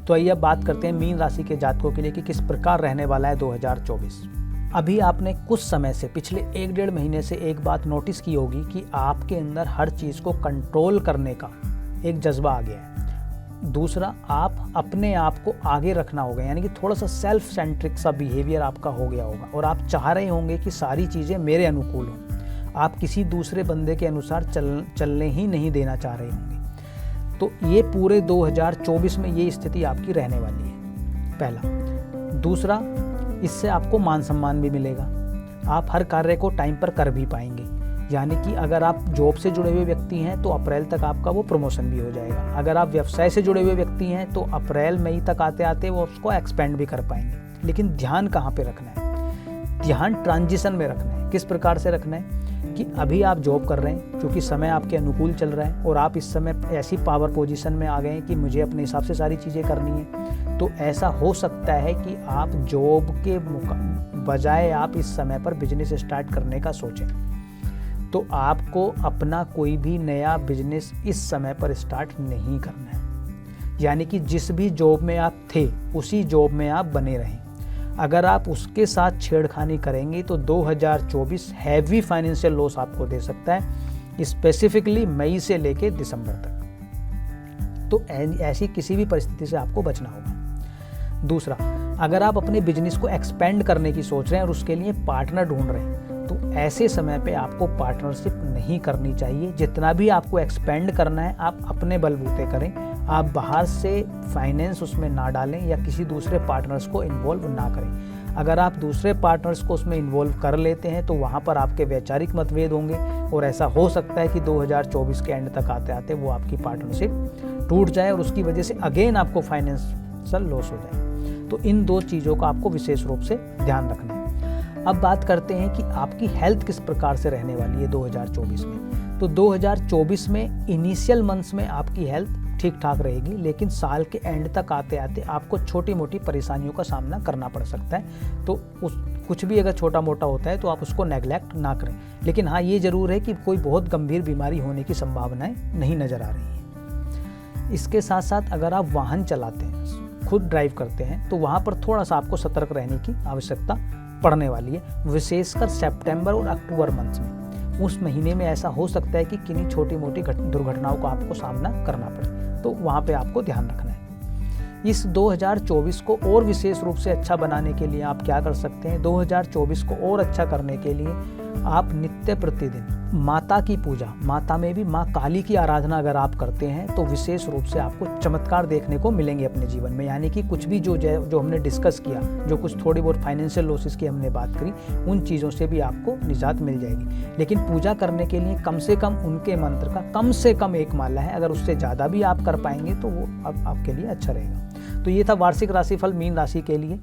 तो आइए अब बात करते हैं मीन राशि के जातकों के लिए कि किस प्रकार रहने वाला है 2024। अभी आपने कुछ समय से, पिछले 1-1.5 महीने से एक बात नोटिस की होगी कि आपके अंदर हर चीज़ को कंट्रोल करने का एक जज्बा आ गया है। दूसरा, आप अपने आप को आगे रखना होगा, यानी कि थोड़ा सा सेल्फ सेंट्रिक सा बिहेवियर आपका हो गया होगा और आप चाह रहे होंगे कि सारी चीज़ें मेरे अनुकूल हों। आप किसी दूसरे बंदे के अनुसार चलने ही नहीं देना चाह रहे होंगे। तो ये पूरे 2024 में ये स्थिति आपकी रहने वाली है, पहला। दूसरा, इससे आपको मान सम्मान भी मिलेगा। आप हर कार्य को टाइम पर कर भी पाएंगे, यानी कि अगर आप जॉब से जुड़े हुए व्यक्ति हैं तो अप्रैल तक आपका वो प्रमोशन भी हो जाएगा। अगर आप व्यवसाय से जुड़े हुए व्यक्ति हैं तो अप्रैल मई तक आते आते वो उसको एक्सपेंड भी कर पाएंगे। लेकिन ध्यान कहाँ पे रखना है? ध्यान ट्रांजिशन में रखना है। किस प्रकार से रखना है कि अभी आप जॉब कर रहे हैं, क्योंकि समय आपके अनुकूल चल रहा है और आप इस समय ऐसी पावर पोजीशन में आ गए हैं कि मुझे अपने हिसाब से सारी चीज़ें करनी है। तो ऐसा हो सकता है कि आप जॉब के बजाय आप इस समय पर बिजनेस स्टार्ट करने का सोचें। तो आपको अपना कोई भी नया बिजनेस इस समय पर स्टार्ट नहीं करना है, यानी कि जिस भी जॉब में आप थे उसी जॉब में आप बने रहें। अगर आप उसके साथ छेड़खानी करेंगे तो 2024 हैवी फाइनेंशियल लॉस आपको दे सकता है, स्पेसिफिकली मई से लेके दिसंबर तक। तो ऐसी किसी भी परिस्थिति से आपको बचना होगा। दूसरा, अगर आप अपने बिजनेस को एक्सपेंड करने की सोच रहे हैं और उसके लिए पार्टनर ढूंढ रहे हैं तो ऐसे समय पे आपको पार्टनरशिप नहीं करनी चाहिए। जितना भी आपको एक्सपेंड करना है आप अपने बलबूते करें, आप बाहर से फाइनेंस उसमें ना डालें या किसी दूसरे पार्टनर्स को इन्वॉल्व ना करें। अगर आप दूसरे पार्टनर्स को उसमें इन्वॉल्व कर लेते हैं तो वहाँ पर आपके वैचारिक मतभेद होंगे और ऐसा हो सकता है कि 2024 के एंड तक आते आते वो आपकी पार्टनरशिप टूट जाए और उसकी वजह से अगेन आपको फाइनेंशियल लॉस हो जाए। तो इन 2 चीज़ों का आपको विशेष रूप से ध्यान रखना है। अब बात करते हैं कि आपकी हेल्थ किस प्रकार से रहने वाली है 2024 में। तो 2024 में इनिशियल मंथ्स में आपकी हेल्थ ठीक ठाक रहेगी, लेकिन साल के एंड तक आते आते आपको छोटी मोटी परेशानियों का सामना करना पड़ सकता है। तो कुछ भी अगर छोटा मोटा होता है तो आप उसको नेग्लेक्ट ना करें। लेकिन हाँ, ये ज़रूर है कि कोई बहुत गंभीर बीमारी होने की संभावनाएं नहीं नज़र आ रही हैं। इसके साथ साथ अगर आप वाहन चलाते हैं, खुद ड्राइव करते हैं, तो वहाँ पर थोड़ा सा आपको सतर्क रहने की आवश्यकता पड़ने वाली है, विशेषकर सितंबर और अक्टूबर मंथ में। उस महीने में ऐसा हो सकता है कि किन्हीं छोटी मोटी दुर्घटनाओं का आपको सामना करना पड़े, तो वहाँ पे आपको ध्यान रखना है। इस 2024 को और विशेष रूप से अच्छा बनाने के लिए आप क्या कर सकते हैं? 2024 को और अच्छा करने के लिए आप नित्य प्रतिदिन माता की पूजा, माता में भी माँ काली की आराधना अगर आप करते हैं तो विशेष रूप से आपको चमत्कार देखने को मिलेंगे अपने जीवन में। यानी कि कुछ भी जो हमने डिस्कस किया, जो कुछ थोड़ी बहुत फाइनेंशियल लॉसेस की हमने बात करी, उन चीज़ों से भी आपको निजात मिल जाएगी। लेकिन पूजा करने के लिए कम से कम उनके मंत्र का कम से कम 1 माला है, अगर उससे ज़्यादा भी आप कर पाएंगे तो वो आपके लिए अच्छा रहेगा। तो ये था वार्षिक राशिफल मीन राशि के लिए।